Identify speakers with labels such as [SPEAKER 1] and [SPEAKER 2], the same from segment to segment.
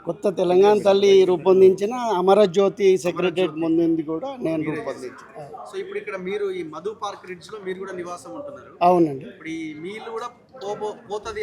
[SPEAKER 1] కొత్త తెలంగాణ తల్లి రూపొందించిన అమరజ్యోతి సెక్రటరియట్ ముందుంది కూడా నేను రూపొందించాను.
[SPEAKER 2] సో ఇప్పుడు ఇక్కడ మీరు ఈ మధు పార్క్ రిడ్జ్ లో మీరు కూడా నివాసం ఉంటున్నారు.
[SPEAKER 1] అవునండి,
[SPEAKER 2] ఇప్పుడు ఈ మీలు కూడా
[SPEAKER 1] పోతుంది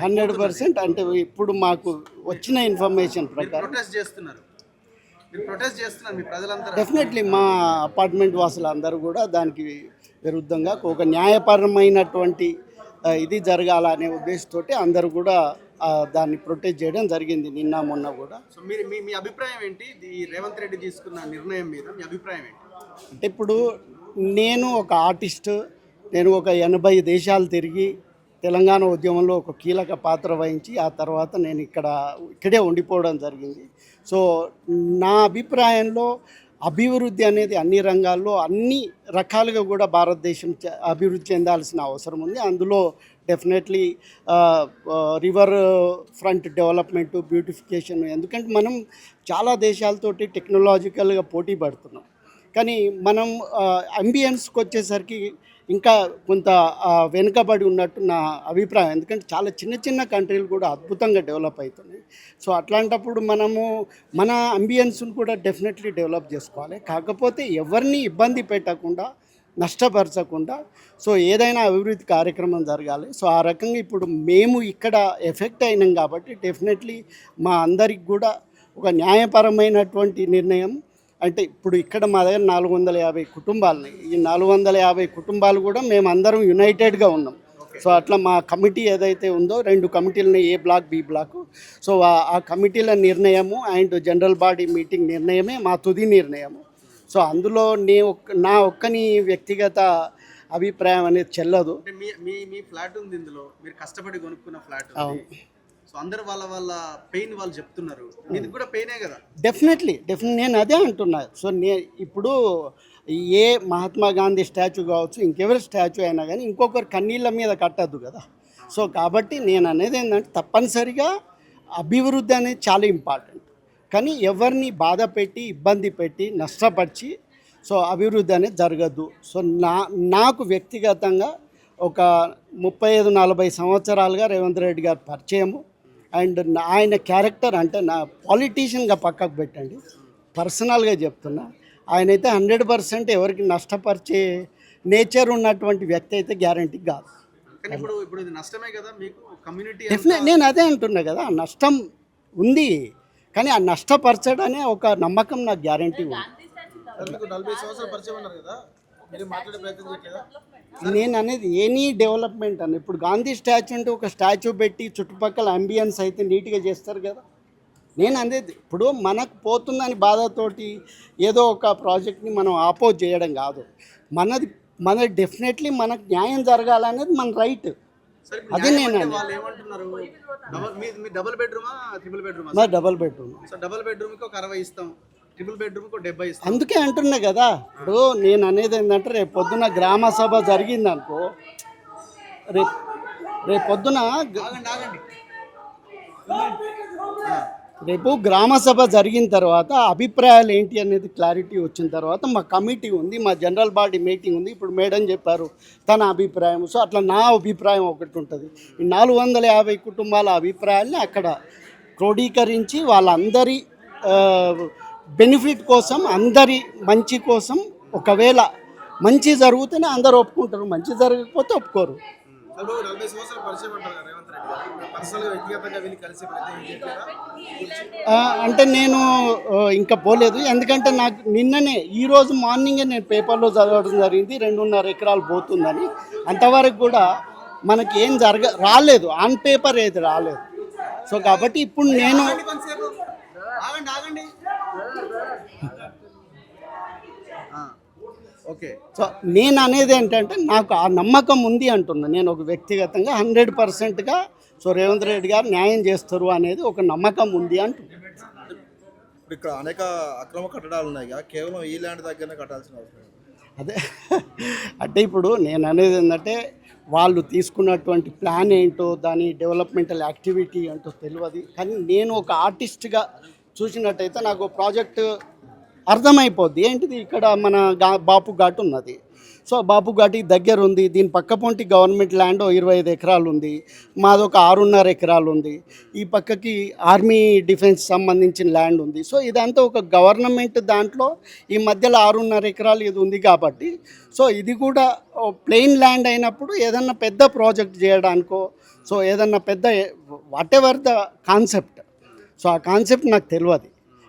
[SPEAKER 1] 100%. అంటే ఇప్పుడు మాకు వచ్చిన ఇన్ఫర్మేషన్ ప్రకారం
[SPEAKER 2] ప్రొటెస్ట్ చేస్తున్నారు మీ ప్రజలందరూ.
[SPEAKER 1] డెఫినెట్లీ మా అపార్ట్మెంట్ వాసులు అందరూ కూడా దానికి విరుద్ధంగా ఒక న్యాయపరమైనటువంటి ఇది జరగాలనే ఉద్దేశంతో అందరూ కూడా దాన్ని ప్రొటెక్ట్ చేయడం జరిగింది నిన్న మొన్న కూడా.
[SPEAKER 2] సో మీరు మీ అభిప్రాయం ఏంటి ఈ రేవంత్ రెడ్డి తీసుకున్న నిర్ణయం మీద మీ అభిప్రాయం ఏంటి?
[SPEAKER 1] అంటే ఇప్పుడు నేను ఒక ఆర్టిస్ట్, నేను ఒక 80 దేశాలు తిరిగి తెలంగాణ ఉద్యమంలో ఒక కీలక పాత్ర వహించి ఆ తర్వాత నేను ఇక్కడే ఉండిపోవడం జరిగింది. సో నా అభిప్రాయంలో అభివృద్ధి అనేది అన్ని రంగాల్లో అన్ని రకాలుగా కూడా భారతదేశం అభివృద్ధి చెందాల్సిన అవసరం ఉంది. అందులో definitely river front development, beautification. ఎందుకంటే మనం చాలా దేశాలతోటి టెక్నాలజికల్గా పోటీ పడుతున్నాం, కానీ మనం అంబియన్స్కి వచ్చేసరికి ఇంకా కొంత వెనుకబడి ఉన్నట్టు నా అభిప్రాయం. ఎందుకంటే చాలా చిన్న చిన్న కంట్రీలు కూడా అద్భుతంగా డెవలప్ అవుతున్నాయి. సో అట్లాంటప్పుడు మనము మన అంబియన్స్ను కూడా డెఫినెట్లీ డెవలప్ చేసుకోవాలి. కాకపోతే ఎవరిని ఇబ్బంది పెట్టకుండా, నష్టపరచకుండా సో ఏదైనా అభివృద్ధి కార్యక్రమం జరగాలి. సో ఆ రకంగా ఇప్పుడు మేము ఇక్కడ ఎఫెక్ట్ అయినాం కాబట్టి డెఫినెట్లీ మా అందరికి కూడా ఒక న్యాయపరమైనటువంటి నిర్ణయం. అంటే ఇప్పుడు ఇక్కడ మా దగ్గర 450 కుటుంబాలని, ఈ 450 కుటుంబాలు కూడా మేము అందరం యునైటెడ్గా ఉన్నాం. సో అట్లా మా కమిటీ ఏదైతే ఉందో 2 కమిటీలని, ఏ బ్లాక్, బి బ్లాక్. సో ఆ కమిటీల నిర్ణయము అండ్ జనరల్ బాడీ మీటింగ్ నిర్ణయమే మా తుది నిర్ణయము. సో అందులో నా ఒక్కని వ్యక్తిగత అభిప్రాయం అనేది చెల్లదు.
[SPEAKER 2] మీ ఫ్లాట్ ఉంది, ఇందులో మీరు కష్టపడి కొనుక్కున్న ఫ్లాట్. సో అందరు వాళ్ళ పెయిన్ వాళ్ళు చెప్తున్నారు, ఇది కూడా పెయినే కదా.
[SPEAKER 1] డెఫినెట్లీ నేను అదే అంటున్నా. సో ఇప్పుడు ఏ మహాత్మా గాంధీ స్టాచ్యూ కావచ్చు, ఇంకెవరి స్టాచ్యూ అయినా కానీ ఇంకొకరు కన్నీళ్ళ మీద కట్టద్దు కదా. సో కాబట్టి నేను అనేది ఏంటంటే తప్పనిసరిగా అభివృద్ధి అనేది చాలా ఇంపార్టెంట్, కానీ ఎవరిని బాధ పెట్టి, ఇబ్బంది పెట్టి, నష్టపరిచి సో అభివృద్ధి అనేది జరగద్దు. సో నాకు వ్యక్తిగతంగా ఒక 35-40 సంవత్సరాలుగా రేవంత్ రెడ్డి గారు పరిచయము. అండ్ ఆయన క్యారెక్టర్ అంటే నా పాలిటీషియన్గా పక్కకు పెట్టండి, పర్సనల్గా చెప్తున్నా, ఆయనైతే 100% ఎవరికి నష్టపరిచే నేచర్ ఉన్నటువంటి వ్యక్తి అయితే గ్యారంటీ కాదు. డెఫినెట్ నేను అదే అంటున్నా కదా, నష్టం ఉంది, కానీ ఆ నష్టపరచడనే ఒక నమ్మకం నాకు గ్యారంటీ ఉంది. నేను అనేది ఎనీ డెవలప్మెంట్ అని, ఇప్పుడు గాంధీ స్టాచ్యూ అంటే ఒక స్టాచ్యూ పెట్టి చుట్టుపక్కల అంబియన్స్ అయితే నీట్గా చేస్తారు కదా. నేను అనేది ఇప్పుడు మనకు పోతుందని బాధతోటి ఏదో ఒక ప్రాజెక్ట్ని మనం ఆపోజ్ చేయడం కాదు. మనది డెఫినెట్లీ మనకు న్యాయం జరగాలనేది మన రైట్. అది నేను
[SPEAKER 2] డబుల్ బెడ్రూమ్.
[SPEAKER 1] డబుల్ బెడ్రూమ్
[SPEAKER 2] ఒక 60 ఇస్తాం, ట్రిపుల్ బెడ్రూమ్ 70 ఇస్తాం.
[SPEAKER 1] అందుకే అంటున్నా కదా. ఇప్పుడు నేను అనేది ఏంటంటే రేపు పొద్దున గ్రామ సభ జరిగిందనుకో, రేపు గ్రామ సభ జరిగిన తర్వాత అభిప్రాయాలు ఏంటి అనేది క్లారిటీ వచ్చిన తర్వాత మా కమిటీ ఉంది, మా జనరల్ బాడీ మీటింగ్ ఉంది. ఇప్పుడు మేడం చెప్పారు తన అభిప్రాయం. సో అట్లా నా అభిప్రాయం ఒకటి ఉంటుంది. ఈ 450 కుటుంబాల అభిప్రాయాల్ని అక్కడ క్రోడీకరించి వాళ్ళందరి బెనిఫిట్ కోసం, అందరి మంచి కోసం, ఒకవేళ మంచి జరిగితేనే అందరూ ఒప్పుకుంటారు, మంచి జరగకపోతే ఒప్పుకోరు. అంటే నేను ఇంకా పోలేదు, ఎందుకంటే నాకు నిన్ననే ఈరోజు మార్నింగే నేను పేపర్లో చదవడం జరిగింది 2.5 ఎకరాలు పోతుందని. అంతవరకు కూడా మనకి ఏం రాలేదు, ఆన్ పేపర్ ఏది రాలేదు. సో కాబట్టి ఇప్పుడు నేను
[SPEAKER 2] ఓకే.
[SPEAKER 1] సో నేను అనేది ఏంటంటే నాకు ఆ నమ్మకం ఉంది అంటున్నా. నేను ఒక వ్యక్తిగతంగా 100%గా సో రేవంత్ రెడ్డి గారు న్యాయం చేస్తారు అనేది ఒక నమ్మకం ఉంది అంటున్నా.
[SPEAKER 3] ఇక్కడ అనేక అక్రమ కట్టడాలు ఉన్నాయి, కేవలం ఈ ల్యాండ్ దగ్గరనే కట్టాల్సిన అవసరం.
[SPEAKER 1] అదే అంటే ఇప్పుడు నేను అనేది ఏంటంటే వాళ్ళు తీసుకున్నటువంటి ప్లాన్ ఏంటో, దాని డెవలప్మెంటల్ యాక్టివిటీ ఏంటో తెలియదు. కానీ నేను ఒక ఆర్టిస్ట్గా చూసినట్టయితే నాకు ప్రాజెక్టు అర్థమైపోద్ది. ఏంటిది, ఇక్కడ మన బాపు ఘాట్ ఉన్నది, సో బాపు ఘాటి దగ్గర ఉంది, దీని పక్కపొంటి గవర్నమెంట్ ల్యాండ్ 25 ఎకరాలు ఉంది, మాదొక 6.5 ఎకరాలు ఉంది, ఈ పక్కకి ఆర్మీ డిఫెన్స్ సంబంధించిన ల్యాండ్ ఉంది. సో ఇదంతా ఒక గవర్నమెంట్ దాంట్లో ఈ మధ్యలో 6.5 ఎకరాలు ఇది ఉంది కాబట్టి సో ఇది కూడా ప్లెయిన్ ల్యాండ్ అయినప్పుడు ఏదన్నా పెద్ద ప్రాజెక్ట్ చేయడానికో సో ఏదన్నా పెద్ద what ever the concept, so ఆ కాన్సెప్ట్ నాకు తెలియదు.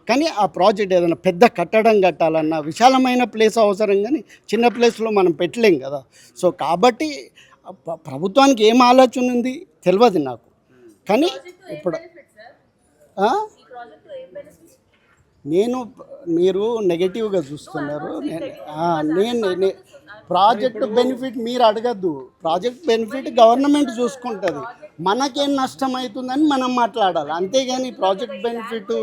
[SPEAKER 1] కానీ ఆ ప్రాజెక్ట్ ఏదైనా పెద్ద కట్టడం కట్టాలన్నా విశాలమైన ప్లేస్ అవసరం, కానీ చిన్న ప్లేస్లో మనం పెట్టలేం కదా. సో కాబట్టి ప్రభుత్వానికి ఏం ఆలోచన ఉంది తెలియదు నాకు. కానీ ఇప్పుడు నేను మీరు నెగటివ్గా చూస్తున్నారు. నేను ప్రాజెక్ట్ బెనిఫిట్ మీరు అడగద్దు, ప్రాజెక్ట్ బెనిఫిట్ గవర్నమెంట్ చూసుకుంటుంది, మనకేం నష్టం అవుతుందని మనం మాట్లాడాలి. అంతేగాని ప్రాజెక్ట్ బెనిఫిట్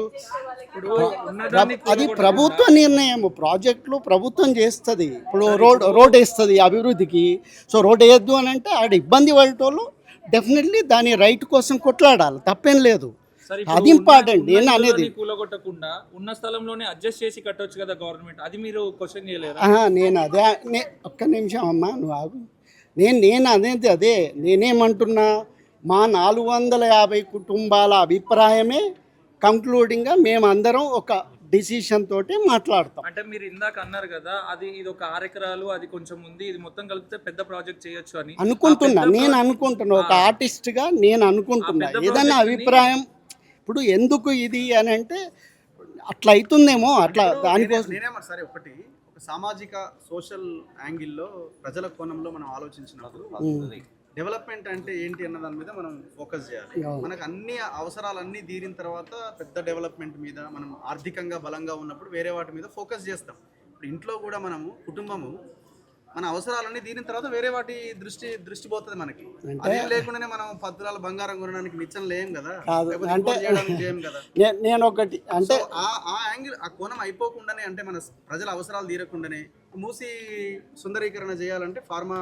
[SPEAKER 1] అది ప్రభుత్వ నిర్ణయం. ప్రాజెక్టులు ప్రభుత్వం చేస్తుంది. ఇప్పుడు రోడ్ వేస్తుంది అభివృద్ధికి, సో రోడ్ వేయద్దు అని అంటే ఆడ ఇబ్బంది పడేటోళ్ళు డెఫినెట్లీ దాని రైట్ కోసం కొట్లాడాలి, తప్పేం లేదు. అది ఇంపార్టెంట్. నేను అనేది
[SPEAKER 4] కూలగొట్టకుండా ఉన్న స్థలంలోనే అడ్జస్ట్ చేసి కట్టొచ్చు కదా గవర్నమెంట్, అది మీరు క్వశ్చన్ చేయలేరు.
[SPEAKER 1] నేను అదే ఒక్క నిమిషం అమ్మా నువ్వు ఆగు. నేను అనేది అదే నేనేమంటున్నా, మా 450 కుటుంబాల అభిప్రాయమే కంక్లూడింగ్గా మేమందరం ఒక డిసిషన్ తోటి మాట్లాడతాం.
[SPEAKER 4] అంటే మీరు ఇందాక అన్నారు కదా, ఇది ఒక 6 ఎకరాలు, అది కొంచెం ఉంది, ఇది మొత్తం కలిపితే పెద్ద ప్రాజెక్ట్ చేయొచ్చు అని
[SPEAKER 1] నేను అనుకుంటున్నా ఒక ఆర్టిస్ట్గా నేను అనుకుంటున్నా. ఏదన్నా అభిప్రాయం ఇప్పుడు ఎందుకు ఇది అని అంటే అట్లా అవుతుందేమో అట్లా దానికోసం.
[SPEAKER 2] నేనేమన్నా సరే ఒక సామాజిక సోషల్ యాంగిల్లో ప్రజల కోణంలో మనం ఆలోచించినప్పుడు డెవలప్మెంట్ అంటే ఏంటి అన్న దాని మీద మనం ఫోకస్ చేయాలి. మనకు అన్ని అవసరాలన్నీ తీరిన తర్వాత పెద్ద డెవలప్మెంట్ మీద మనం ఆర్థికంగా బలంగా ఉన్నప్పుడు వేరే వాటి మీద ఫోకస్ చేస్తాం. ఇప్పుడు ఇంట్లో కూడా మనము కుటుంబము మన అవసరాలన్నీ తీరిన తర్వాత వేరే వాటి దృష్టి పోతుంది మనకి. అదేం లేకుండానే మనం పత్రాలు బంగారం కొనడానికి నిచ్చం లేం కదా, చేయం కదా.
[SPEAKER 1] నేను ఒకటి అంటే
[SPEAKER 2] ఆ యాంగిల్ ఆ కోణం అయిపోకుండానే, అంటే మన ప్రజల అవసరాలు తీరకుండానే మూసి సుందరీకరణ చేయాలంటే ఫార్మా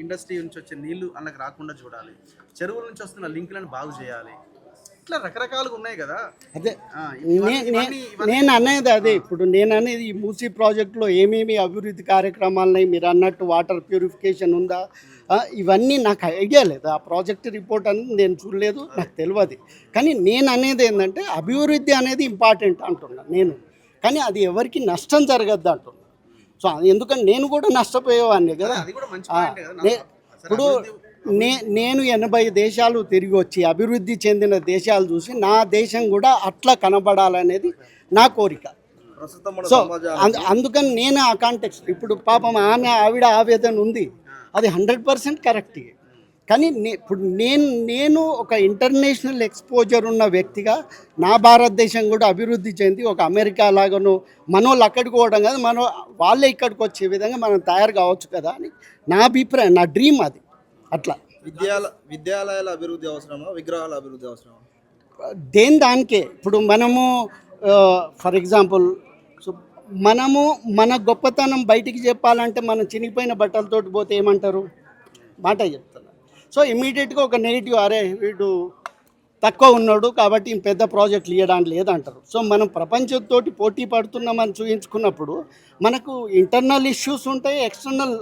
[SPEAKER 2] ఇండస్ట్రీ నుంచి వచ్చే నీళ్లు అన్నకు రాకుండా చూడాలి, చెరువుల నుంచి వస్తున్న లింకులను బాగు చేయాలి, ఇట్లా రకరకాలుగా ఉన్నాయి కదా.
[SPEAKER 1] అదే నేను అనేది అదే. ఇప్పుడు నేను అనేది ఈ మూసీ ప్రాజెక్టులో ఏమేమి అభివృద్ధి కార్యక్రమాలున్నాయి, మీరు అన్నట్టు వాటర్ ప్యూరిఫికేషన్ ఉందా, ఇవన్నీ నాకు ఐడియా లేదు. ఆ ప్రాజెక్ట్ రిపోర్ట్ అనేది నేను చూడలేదు, నాకు తెలియదు. కానీ నేను అనేది ఏంటంటే అభివృద్ధి అనేది ఇంపార్టెంట్ అంటున్నా నేను, కానీ అది ఎవరికి నష్టం జరగద్దు అంటున్నా. సో ఎందుకంటే నేను కూడా నష్టపోయేవాడిని కదా. ఇప్పుడు నేను 80 దేశాలు తిరిగి వచ్చి అభివృద్ధి చెందిన దేశాలు చూసి నా దేశం కూడా అట్లా కనబడాలనేది నా కోరిక. సో అందుకని నేను ఆ కాంటెక్స్ట్ ఇప్పుడు పాపం ఆవిడ ఆవేదన ఉంది, అది 100% కరెక్ట్. కానీ ఇప్పుడు నేను ఒక ఇంటర్నేషనల్ ఎక్స్పోజర్ ఉన్న వ్యక్తిగా నా భారతదేశం కూడా అభివృద్ధి చెంది ఒక అమెరికా లాగాను మనోళ్ళు అక్కడికి పోవడం కదా, వాళ్ళే ఇక్కడికి వచ్చే విధంగా మనం తయారు కావచ్చు కదా అని నా అభిప్రాయం, నా డ్రీమ్ అది. అట్లా
[SPEAKER 3] విద్యాలయాల అభివృద్ధి అవసరమా, విగ్రహాల అభివృద్ధి అవసరమా?
[SPEAKER 1] దానికే ఇప్పుడు మనము ఫర్ ఎగ్జాంపుల్ సో మనము మన గొప్పతనం బయటికి చెప్పాలంటే మనం చినిగిపోయిన బట్టలతోటి పోతే ఏమంటారు, మాట చెప్తున్నారు. సో ఇమీడియట్గా ఒక నెగిటివ్, అరే వీడు తక్కువ ఉన్నాడు కాబట్టి పెద్ద ప్రాజెక్టులు ఇవ్వడానికి లేదంటారు. సో మనం ప్రపంచంతో పోటీ పడుతున్నామని చూపించుకున్నప్పుడు మనకు ఇంటర్నల్ ఇష్యూస్ ఉంటాయి, ఎక్స్టర్నల్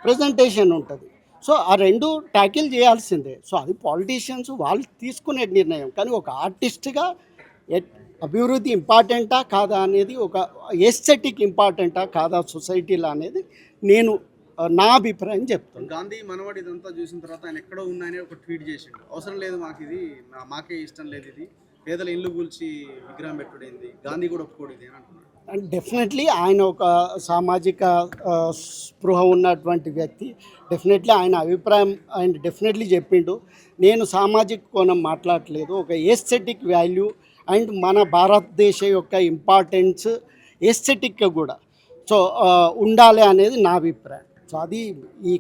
[SPEAKER 1] ప్రజెంటేషన్ ఉంటుంది. సో ఆ రెండు ట్యాకిల్ చేయాల్సిందే. సో అది పాలిటీషియన్స్ వాళ్ళు తీసుకునే నిర్ణయం. కానీ ఒక ఆర్టిస్ట్గా అభివృద్ధి ఇంపార్టెంటా కాదా అనేది, ఒక ఎస్థెటిక్ ఇంపార్టెంటా కాదా సొసైటీలో అనేది నేను నా అభిప్రాయం చెప్తాను.
[SPEAKER 2] గాంధీ మనవాడు ఇదంతా చూసిన తర్వాత ఆయన ఎక్కడో ఉన్నాయని ఒక ట్వీట్ చేసిండు, అవసరం లేదు మాకు ఇది, మాకే ఇష్టం లేదు ఇది, పేదల ఇల్లు కూల్చి విగ్రహం పెట్టుడైంది, గాంధీ కూడా ఒప్పుకోడు ఇది అని అంటున్నాడు.
[SPEAKER 1] అండ్ డెఫినెట్లీ ఆయన ఒక సామాజిక స్పృహ ఉన్నటువంటి వ్యక్తి. డెఫినెట్లీ ఆయన అభిప్రాయం ఆయన డెఫినెట్లీ చెప్పిండు. నేను సామాజిక కోణం మాట్లాడట్లేదు, ఒక ఎస్థెటిక్ వాల్యూ అండ్ మన భారతదేశ యొక్క ఇంపార్టెన్స్ ఎస్థెటిక్గా కూడా సో ఉండాలి అనేది నా అభిప్రాయం. సో అది ఈ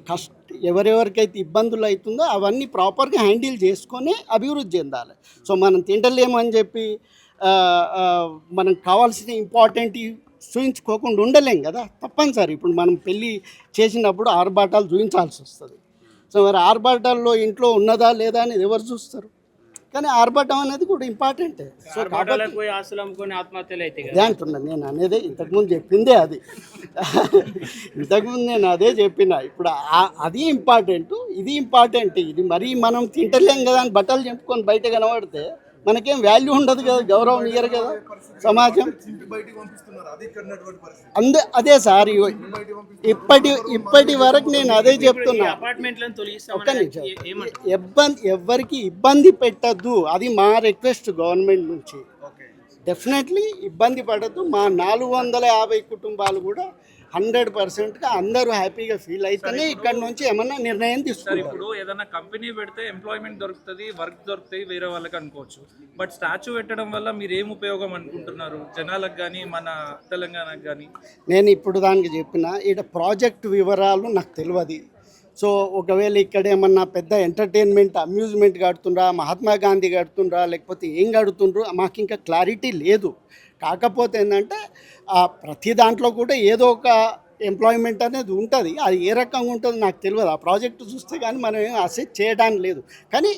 [SPEAKER 1] ఎవరెవరికైతే ఇబ్బందులు అవుతుందో అవన్నీ ప్రాపర్గా హ్యాండిల్ చేసుకొని అభివృద్ధి చెందాలి. సో మనం తింటలేము అని చెప్పి మనకు కావాల్సిన ఇంపార్టెంట్ చూయించుకోకుండా ఉండలేం కదా, తప్పనిసరి. ఇప్పుడు మనం పెళ్ళి చేసినప్పుడు ఆర్భాటాలు చూపించాల్సి వస్తుంది. సో మరి ఆర్భాటాల్లో ఇంట్లో ఉన్నదా లేదా అనేది ఎవరు చూస్తారు? కానీ ఆర్భటం అనేది కూడా ఇంపార్టెంటే. సో కాబట్టి
[SPEAKER 5] పోయి ఆస్తులు అమ్ముకొని ఆత్మహత్యలు అయితే
[SPEAKER 1] అదే అంటున్నాను నేను అనేది, ఇంతకుముందు చెప్పిందే అది. ఇంతకుముందు నేను అదే చెప్పిన. ఇప్పుడు అది ఇంపార్టెంట్, ఇది ఇంపార్టెంట్. ఇది మరీ మనం తింటలేం కదా అని బట్టలు చెప్పుకొని బయట కనబడితే మనకేం వాల్యూ ఉండదు కదా, గౌరవం ఇయ్యరు కదా సమాజం.
[SPEAKER 3] బయటికి పంపిస్తున్నారు, అది ఇక్కడ ఉన్నటువంటి
[SPEAKER 1] అందే
[SPEAKER 3] పరిస్థితి.
[SPEAKER 1] అదే సార్, ఇప్పటి వరకు నేను అదే చెప్తున్నా.
[SPEAKER 5] అపార్ట్మెంట్లను
[SPEAKER 1] ఒక్క
[SPEAKER 5] తొలగిస్తామని
[SPEAKER 1] నిమిషం.
[SPEAKER 5] ఏమంటారు?
[SPEAKER 1] ఎవ్వరికి ఇబ్బంది పెట్టద్దు, అది మా రిక్వెస్ట్ గవర్నమెంట్ నుంచి.
[SPEAKER 2] ఓకే.
[SPEAKER 1] డెఫినెట్లీ ఇబ్బంది పడద్దు. మా 450 కుటుంబాలు కూడా 100%గా అందరూ హ్యాపీగా ఫీల్ అయితేనే ఇక్కడ నుంచి ఏమన్నా నిర్ణయం
[SPEAKER 4] సార్
[SPEAKER 1] తీసుకుంటారు.
[SPEAKER 4] ఇప్పుడు ఏదైనా కంపెనీ పెడితే ఎంప్లాయ్మెంట్ దొరుకుతుంది, వర్క్ దొరుకుతాయి వేరే వాళ్ళకి అనుకోవచ్చు. బట్ స్టాచ్యూ పెట్టడం వల్ల మీరు ఏం ఉపయోగం అనుకుంటున్నారు జనాలకు కానీ మన తెలంగాణకు కానీ?
[SPEAKER 1] నేను ఇప్పుడు దానికి చెప్పిన ఇక్కడ ప్రాజెక్ట్ వివరాలు నాకు తెలియదు. సో ఒకవేళ ఇక్కడ ఏమన్నా పెద్ద ఎంటర్టైన్మెంట్ అమ్యూజ్మెంట్ కడుతుండ్రా, మహాత్మా గాంధీ కడుతుండ్రా, లేకపోతే ఏం కడుతుండ్రు మాకు ఇంకా క్లారిటీ లేదు. కాకపోతే ఏంటంటే ప్రతి దాంట్లో కూడా ఏదో ఒక ఎంప్లాయ్మెంట్ అనేది ఉంటుంది. అది ఏ రకంగా ఉంటుందో నాకు తెలియదు. ఆ ప్రాజెక్టు చూస్తే కానీ మనం ఏం అసెస్ చేయడానికి లేదు. కానీ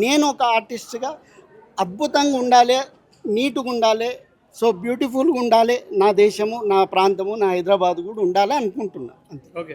[SPEAKER 1] నేను ఒక ఆర్టిస్ట్గా అద్భుతంగా ఉండాలి, నీట్గా ఉండాలి, సో బ్యూటిఫుల్గా ఉండాలి నా దేశము, నా ప్రాంతము, నా హైదరాబాద్ కూడా ఉండాలి అనుకుంటున్నా అంతే.
[SPEAKER 4] ఓకే.